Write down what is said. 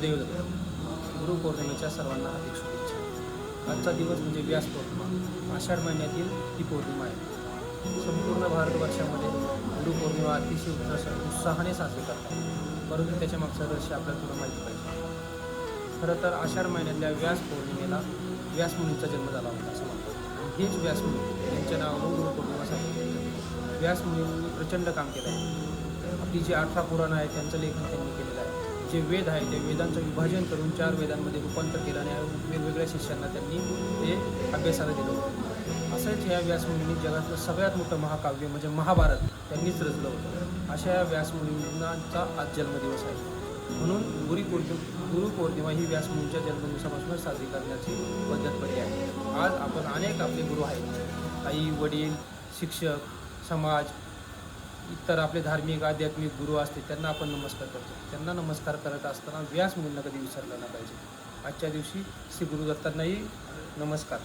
गुरुदेव गुरुपौर्णिमेच्या सर्वांना हार्दिक शुभेच्छा। आजचा दिवस म्हणजे व्यास पौर्णिमा। आषाढ महिन्यातील ही पौर्णिमा आहे। संपूर्ण भारतवर्षामध्ये गुरुपौर्णिमा अतिशय उत्साहाने साजरी करतात, परंतु त्याच्या मागचं रहस्य आपल्याला थोडं माहिती पाहिजे। खरं तर आषाढ महिन्यातल्या व्यास पौर्णिमेला व्यास मुनीचा जन्म झाला होता असं म्हणतात। हेच व्यास मुनी यांच्या नावावरून गुरुपौर्णिमा साजरी करतात। व्यास मुनींनी प्रचंड काम केलं आहे। आपली जी 18 पुराणं आहेत त्यांचं लेखन त्यांनी केलेलं आहे। जे वेद आहे त्या वेदांचं विभाजन करून 4 वेदांमध्ये रूपांतर केलं आणि वेगवेगळ्या शिष्यांना त्यांनी ते अभ्यासाला दिलं होतं। असंच ह्या व्यासमुनींनी जगातलं सगळ्यात मोठं महाकाव्य म्हणजे महाभारत त्यांनीच रचलं होतं। अशा या व्यासमुनींचा आज जन्मदिवस आहे। म्हणून गुरुपौर्णिमा ही व्यासमुनींच्या जन्मदिवसापासून साजरी करण्याची पद्धत पडली आहे। आज आपण अनेक आपले गुरु आहेत, आई वडील शिक्षक समाज इतर आपले धार्मिक आध्यात्मिक गुरु असतील त्यांना आपण नमस्कार करतो। त्यांना नमस्कार करत असताना व्यास मुनींना कधी विसरलं नाही पाहिजे। आजच्या दिवशी श्री गुरुदत्तांनाही नमस्कार।